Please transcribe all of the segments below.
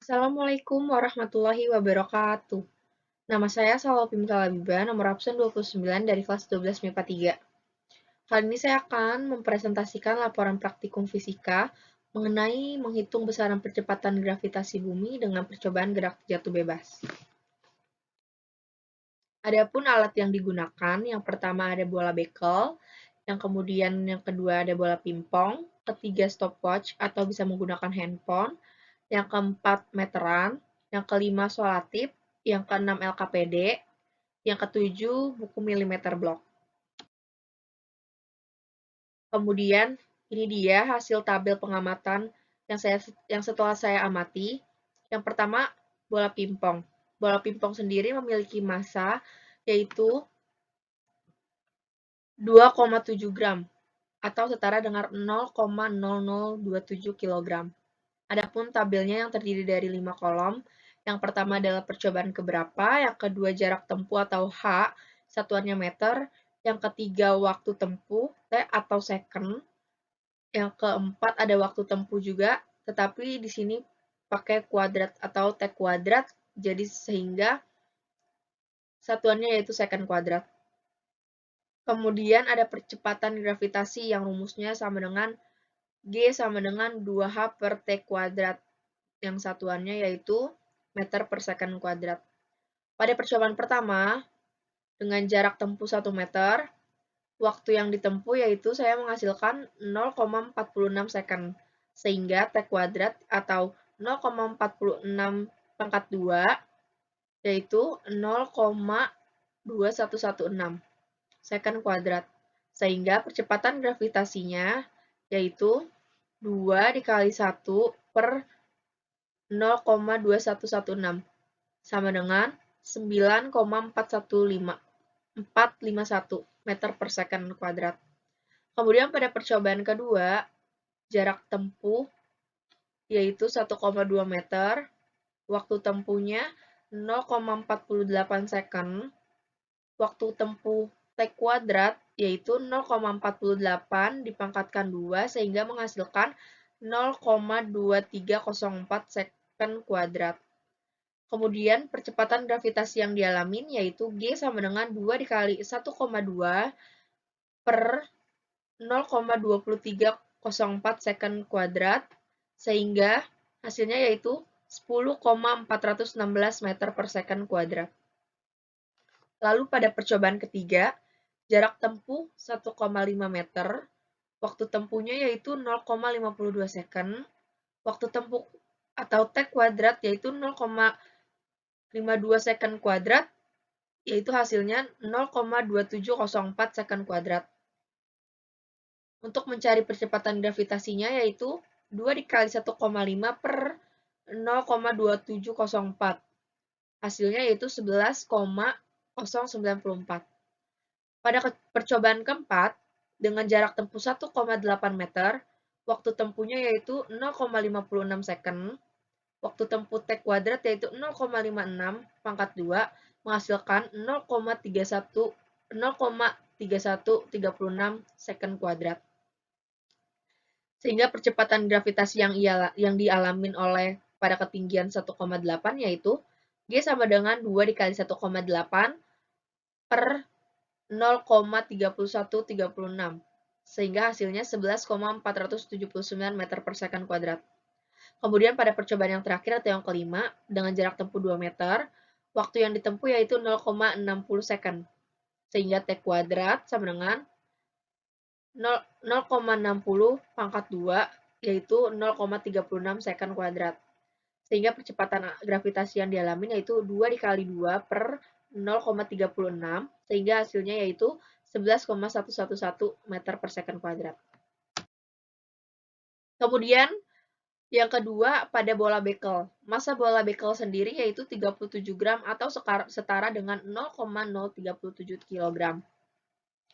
Assalamualaikum warahmatullahi wabarakatuh. Nama saya Salopim Kalabiba, nomor absen 29 dari kelas 12 MIPA 3. Kali ini saya akan mempresentasikan laporan praktikum fisika mengenai menghitung besaran percepatan gravitasi bumi dengan percobaan gerak jatuh bebas. Adapun alat yang digunakan, yang pertama ada bola bekel, yang kedua ada bola pingpong, ketiga stopwatch atau bisa menggunakan handphone, yang keempat meteran, yang kelima solatip, yang keenam LKPD, yang ketujuh buku milimeter blok. Kemudian ini dia hasil tabel pengamatan yang setelah saya amati. Yang pertama, bola pingpong. Bola pingpong sendiri memiliki massa yaitu 2,7 gram atau setara dengan 0,0027 kg. Adapun tabelnya yang terdiri dari 5 kolom. Yang pertama adalah percobaan keberapa, yang kedua jarak tempuh atau H, satuannya meter, yang ketiga waktu tempuh, T atau second, yang keempat ada waktu tempuh juga, tetapi di sini pakai kuadrat atau T kuadrat, jadi sehingga satuannya yaitu second kuadrat. Kemudian ada percepatan gravitasi yang rumusnya sama dengan G sama dengan 2H per T kuadrat, yang satuannya yaitu meter per second kuadrat. Pada percobaan pertama, dengan jarak tempuh 1 meter, waktu yang ditempuh yaitu saya menghasilkan 0,46 second, sehingga T kuadrat atau 0,46 pangkat 2 yaitu 0,2116 second kuadrat, sehingga percepatan gravitasinya yaitu 2 dikali 1 per 0,2116 sama dengan 9,451 meter per second kuadrat. Kemudian pada percobaan kedua, jarak tempuh yaitu 1,2 meter, waktu tempuhnya 0,48 second, waktu tempuh T kuadrat yaitu 0,48 dipangkatkan 2 sehingga menghasilkan 0,2304 second kuadrat. Kemudian percepatan gravitasi yang dialamin yaitu G sama dengan 2 dikali 1,2 per 0,2304 second kuadrat, sehingga hasilnya yaitu 10,416 meter per second kuadrat. Lalu pada percobaan ketiga, jarak tempuh 1,5 meter, waktu tempuhnya yaitu 0,52 second, waktu tempuh atau T kuadrat yaitu 0,52 second kuadrat, yaitu hasilnya 0,2704 second kuadrat. Untuk mencari percepatan gravitasinya yaitu 2 dikali 1,5 per 0,2704. Hasilnya yaitu 11,094. Pada percobaan keempat, dengan jarak tempuh 1,8 meter, waktu tempuhnya yaitu 0,56 second, waktu tempuh T kuadrat yaitu 0,56 pangkat 2, menghasilkan 0,3136 second kuadrat. Sehingga percepatan gravitasi yang dialamin oleh pada ketinggian 1,8 yaitu G sama dengan 2 dikali 1,8 per 0,3136, sehingga hasilnya 11,479 meter per second kuadrat. Kemudian pada percobaan yang terakhir atau yang kelima, dengan jarak tempuh 2 meter, waktu yang ditempuh yaitu 0,60 second, sehingga T kuadrat sama dengan 0,60 pangkat 2, yaitu 0,36 second kuadrat. Sehingga percepatan gravitasi yang dialami yaitu 2 dikali 2 per 0,36, sehingga hasilnya yaitu 11,111 meter per second kuadrat. Kemudian yang kedua pada bola bekel. Massa bola bekel sendiri yaitu 37 gram atau setara dengan 0,037 kg.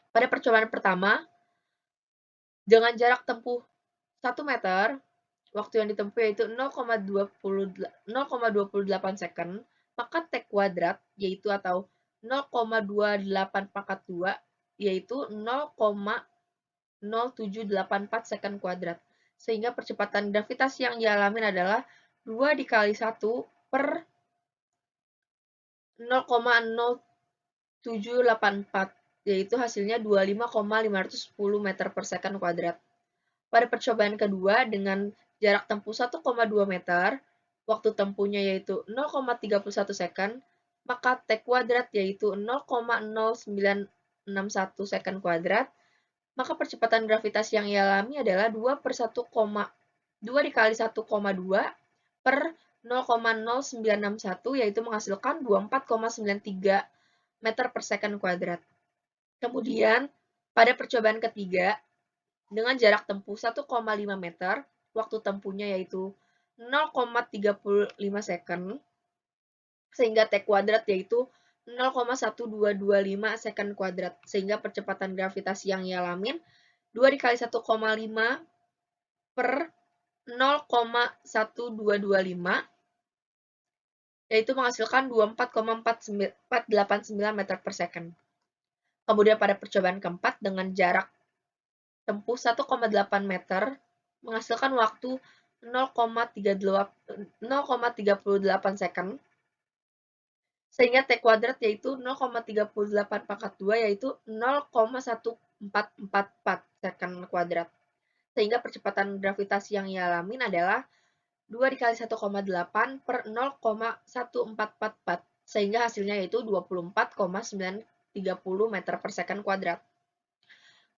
Pada percobaan pertama, dengan jarak tempuh 1 meter, waktu yang ditempuh yaitu 0,28 second, maka T kuadrat yaitu atau 0,28 pangkat 2 yaitu 0,0784 second kuadrat. Sehingga percepatan gravitasi yang dialami adalah 2 dikali 1 per 0,0784, yaitu hasilnya 25,510 meter per second kuadrat. Pada percobaan kedua, dengan jarak tempuh 1,2 meter, waktu tempuhnya yaitu 0,31 second, maka T kuadrat yaitu 0,0961 second kuadrat, maka percepatan gravitasi yang ia alami adalah 2 dikali 1,2 per 0,0961, yaitu menghasilkan 24,93 meter per second kuadrat. Kemudian, pada percobaan ketiga, dengan jarak tempuh 1,5 meter, waktu tempuhnya yaitu 0,35 second, sehingga T kuadrat yaitu 0,1225 second kuadrat, sehingga percepatan gravitasi yang ia alamin 2 dikali 1,5 per 0,1225, yaitu menghasilkan 24,489 meter per second. Kemudian pada percobaan keempat, dengan jarak tempuh 1,8 meter, menghasilkan waktu 0,38 second, sehingga T kuadrat yaitu 0,38 pangkat 2, yaitu 0,1444 second kuadrat. Sehingga percepatan gravitasi yang ia alamin adalah 2 dikali 1,8 per 0,1444, sehingga hasilnya yaitu 24,930 meter per second kuadrat.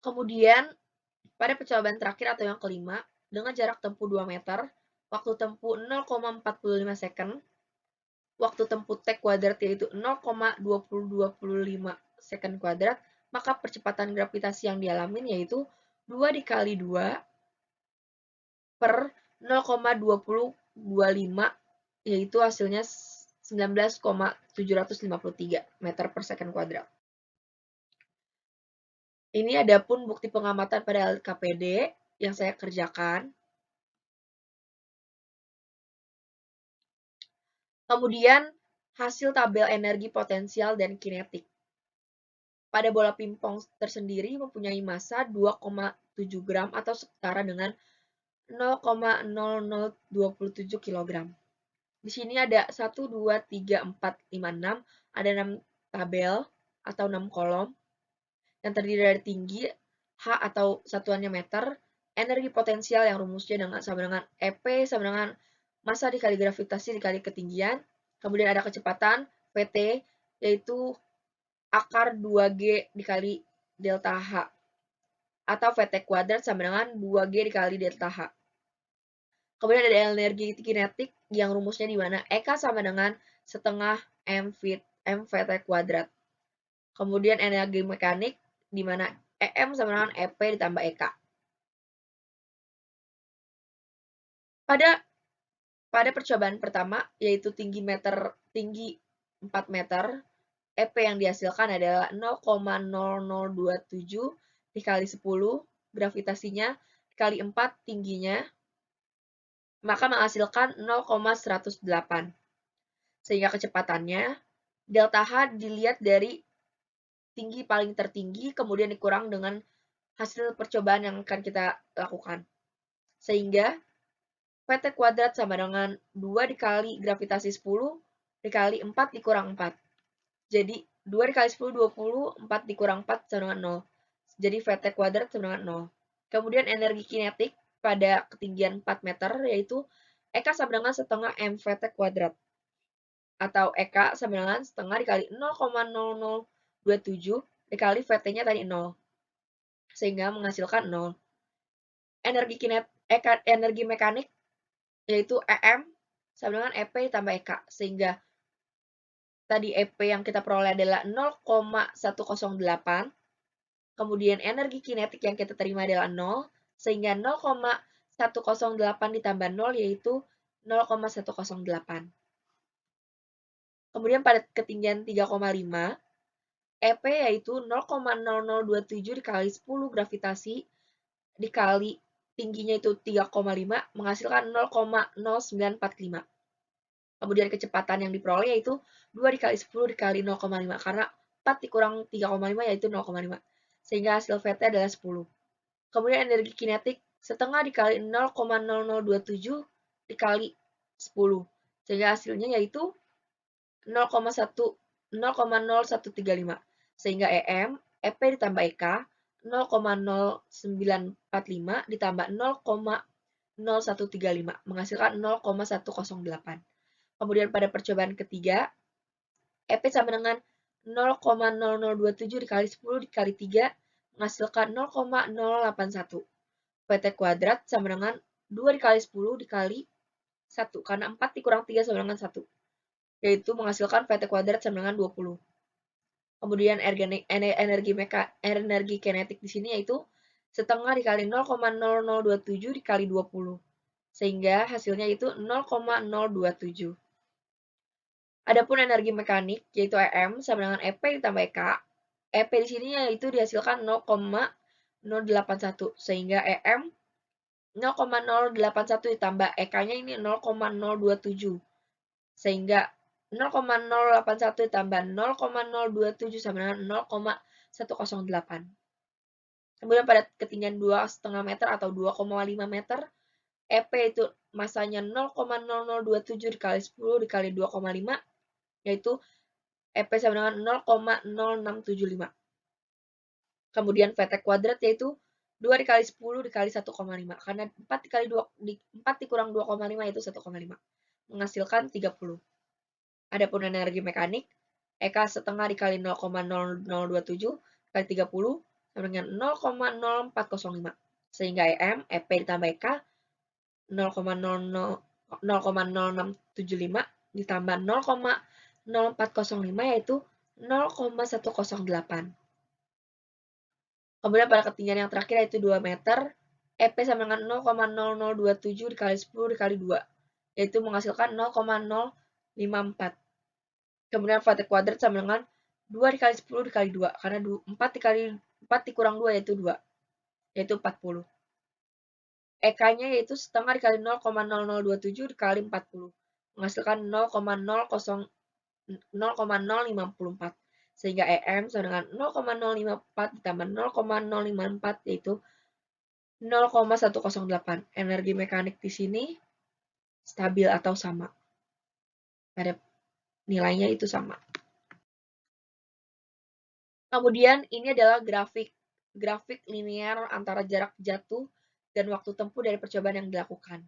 Kemudian, pada percobaan terakhir atau yang kelima, dengan jarak tempuh 2 meter, waktu tempuh 0,45 second, waktu tempuh T kuadrat yaitu 0,2025 second kuadrat, maka percepatan gravitasi yang dialamin yaitu 2 dikali 2 per 0,2025, yaitu hasilnya 19,753 meter per second kuadrat. Ini adapun bukti pengamatan pada alat KPD yang saya kerjakan. Kemudian, hasil tabel energi potensial dan kinetik. Pada bola pingpong tersendiri mempunyai massa 2,7 gram atau setara dengan 0,0027 kg. Di sini ada 1, 2, 3, 4, 5, 6. Ada 6 tabel atau 6 kolom yang terdiri dari tinggi, H atau satuannya meter, energi potensial yang rumusnya sama dengan EP sama dengan massa dikali gravitasi dikali ketinggian. Kemudian ada kecepatan, VT, yaitu akar 2G dikali delta H. Atau VT kuadrat sama dengan 2G dikali delta H. Kemudian ada energi kinetik yang rumusnya di mana EK sama dengan setengah mVT kuadrat. Kemudian energi mekanik di mana EM sama dengan EP ditambah EK. Pada percobaan pertama, yaitu tinggi 4 meter, EP yang dihasilkan adalah 0,0027 dikali 10, gravitasinya dikali 4 tingginya, maka menghasilkan 0,108. Sehingga kecepatannya, delta H dilihat dari tinggi paling tertinggi, kemudian dikurang dengan hasil percobaan yang akan kita lakukan. Sehingga VT kuadrat sama dengan 2 dikali gravitasi 10 dikali 4 dikurang 4. Jadi 2 dikali 10, 20, 4 dikurang 4 sama dengan 0. Jadi VT kuadrat sama dengan 0. Kemudian energi kinetik pada ketinggian 4 meter yaitu EK sama dengan setengah mVT kuadrat. Atau EK sama dengan setengah dikali 0,0027 dikali VT-nya tadi 0. Sehingga menghasilkan 0. Energi mekanik yaitu EM sama dengan EP ditambah EK. Sehingga tadi EP yang kita peroleh adalah 0,108. Kemudian energi kinetik yang kita terima adalah 0. Sehingga 0,108 ditambah 0 yaitu 0,108. Kemudian pada ketinggian 3,5, EP yaitu 0,0027 dikali 10 gravitasi dikali tingginya itu 3,5 menghasilkan 0,0945. Kemudian kecepatan yang diperoleh yaitu 2 dikali 10 dikali 0,5 karena 4 dikurang 3,5 yaitu 0,5. Sehingga hasil VT adalah 10. Kemudian energi kinetik setengah dikali 0,0027 dikali 10. Sehingga hasilnya yaitu 0,0135. Sehingga EM, EP ditambah EK 0,0945 ditambah 0,0135 menghasilkan 0,108. Kemudian pada percobaan ketiga, EP sama dengan 0,0027 dikali 10 dikali 3 menghasilkan 0,081. PT kuadrat sama dengan 2 dikali 10 dikali 1, karena 4 dikurang 3 sama dengan 1, yaitu menghasilkan PT kuadrat sama dengan 20. Kemudian energi kinetik di sini yaitu setengah dikali 0,0027 dikali 20, sehingga hasilnya itu 0,027. Adapun energi mekanik yaitu EM sama dengan EP ditambah EK. EP di sini yaitu dihasilkan 0,081, sehingga EM 0,081 ditambah EK-nya ini 0,027, sehingga 0,081 ditambah 0,027 sama dengan 0,108. Kemudian pada ketinggian 2,5 meter atau 2,5 meter, EP itu masanya 0,0027 dikali 10 dikali 2,5, yaitu EP sama dengan 0,0675. Kemudian VT kuadrat yaitu 2 dikali 10 dikali 1,5, karena 4 dikali 4 dikurang 2,5 yaitu 1,5, menghasilkan 30. Adapun energi mekanik, EK setengah dikali 0,0027 kali 30 sama dengan 0,0405, sehingga EM, EP ditambah EK 0,0675 ditambah 0,0405 yaitu 0,108. Kemudian pada ketinggian yang terakhir yaitu 2 meter, EP sama dengan 0,0027 dikali 10 dikali 2, yaitu menghasilkan 0,054. Kemudian VT kuadrat sama dengan 2 dikali 10 dikali 2, karena 4 dikurang 2 yaitu 2, yaitu 40. EK-nya yaitu setengah dikali 0,0027 dikali 40, menghasilkan 0,054, sehingga EM sama dengan 0,054 ditambah 0,054 yaitu 0,108. Energi mekanik di sini stabil atau sama. Pada nilainya itu sama. Kemudian ini adalah grafik linear antara jarak jatuh dan waktu tempuh dari percobaan yang dilakukan.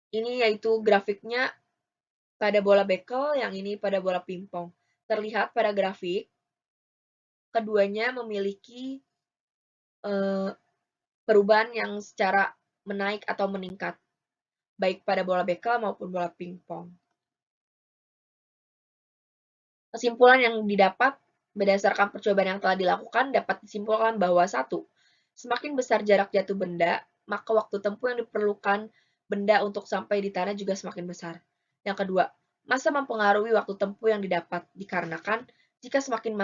Ini yaitu grafiknya pada bola bekel, yang ini pada bola pingpong. Terlihat pada grafik, keduanya memiliki perubahan yang secara menaik atau meningkat, baik pada bola bekel maupun bola pingpong. Kesimpulan yang didapat berdasarkan percobaan yang telah dilakukan dapat disimpulkan bahwa 1. Semakin besar jarak jatuh benda, maka waktu tempuh yang diperlukan benda untuk sampai di tanah juga semakin besar. Yang kedua, massa mempengaruhi waktu tempuh yang didapat, dikarenakan jika semakin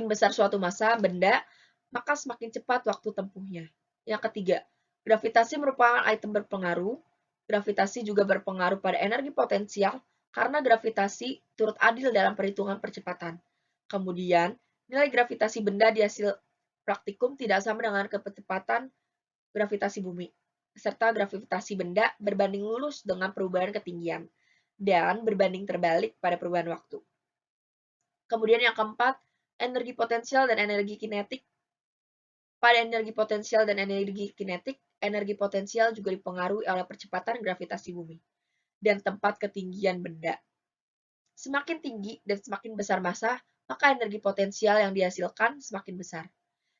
besar suatu massa benda, maka semakin cepat waktu tempuhnya. Yang ketiga, gravitasi merupakan item berpengaruh. Gravitasi juga berpengaruh pada energi potensial karena gravitasi turut adil dalam perhitungan percepatan. Kemudian, nilai gravitasi benda di hasil praktikum tidak sama dengan kecepatan gravitasi bumi, serta gravitasi benda berbanding lurus dengan perubahan ketinggian, dan berbanding terbalik pada perubahan waktu. Kemudian yang keempat, energi potensial dan energi kinetik. Pada energi potensial dan energi kinetik, energi potensial juga dipengaruhi oleh percepatan gravitasi bumi dan tempat ketinggian benda. Semakin tinggi dan semakin besar massa, maka energi potensial yang dihasilkan semakin besar.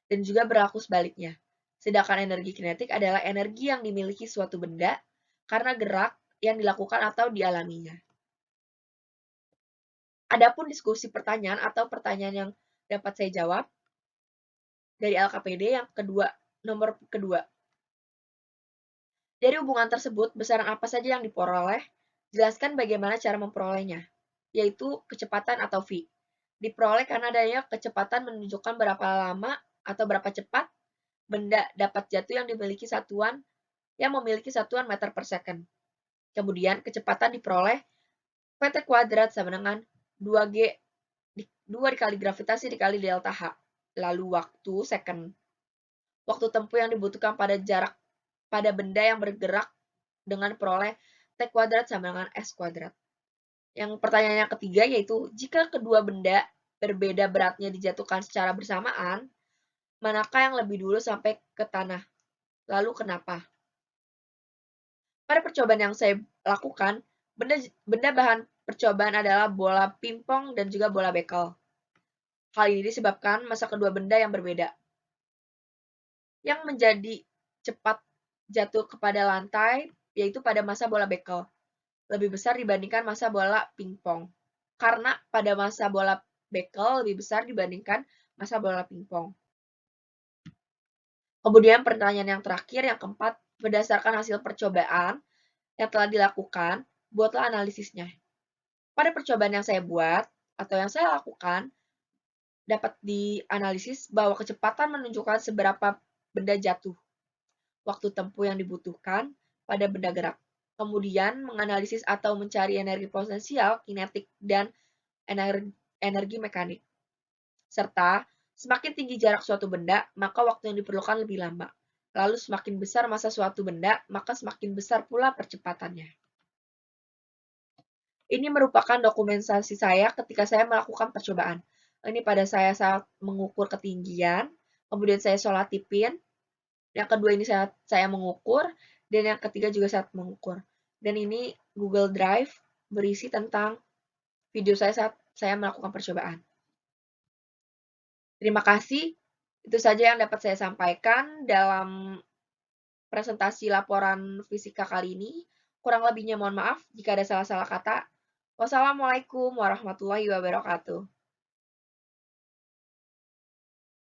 Dan juga berlaku sebaliknya. Sedangkan energi kinetik adalah energi yang dimiliki suatu benda karena gerak yang dilakukan atau dialaminya. Adapun diskusi pertanyaan atau pertanyaan yang dapat saya jawab dari LKPD yang nomor kedua. Dari hubungan tersebut, besaran apa saja yang diperoleh? Jelaskan bagaimana cara memperolehnya, yaitu kecepatan atau V. Diperoleh karena adanya kecepatan menunjukkan berapa lama atau berapa cepat benda dapat jatuh yang memiliki satuan meter per second. Kemudian kecepatan diperoleh VT kuadrat sama dengan 2G 2 dikali gravitasi dikali delta H. Lalu waktu second. Waktu tempuh yang dibutuhkan pada benda yang bergerak dengan peroleh T kuadrat sama dengan S kuadrat. Yang pertanyaan yang ketiga yaitu, jika kedua benda berbeda beratnya dijatuhkan secara bersamaan, manakah yang lebih dulu sampai ke tanah? Lalu kenapa? Pada percobaan yang saya lakukan, benda bahan percobaan adalah bola pingpong dan juga bola bekel. Hal ini disebabkan massa kedua benda yang berbeda. Yang menjadi cepat jatuh kepada lantai yaitu pada massa bola bekel, lebih besar dibandingkan massa bola pingpong. Karena pada massa bola bekel lebih besar dibandingkan massa bola pingpong. Kemudian pertanyaan yang terakhir, yang keempat, berdasarkan hasil percobaan yang telah dilakukan, buatlah analisisnya. Pada percobaan yang saya buat atau yang saya lakukan, dapat dianalisis bahwa kecepatan menunjukkan seberapa benda jatuh, waktu tempuh yang dibutuhkan pada benda gerak. Kemudian menganalisis atau mencari energi potensial, kinetik, dan energi mekanik. Serta semakin tinggi jarak suatu benda, maka waktu yang diperlukan lebih lama. Lalu semakin besar massa suatu benda, maka semakin besar pula percepatannya. Ini merupakan dokumentasi saya ketika saya melakukan percobaan. Ini pada saya saat mengukur ketinggian, kemudian saya solatipin, yang kedua ini saya mengukur, dan yang ketiga juga saat mengukur. Dan ini Google Drive berisi tentang video saya saat saya melakukan percobaan. Terima kasih. Itu saja yang dapat saya sampaikan dalam presentasi laporan fisika kali ini. Kurang lebihnya mohon maaf jika ada salah-salah kata. Wassalamualaikum warahmatullahi wabarakatuh.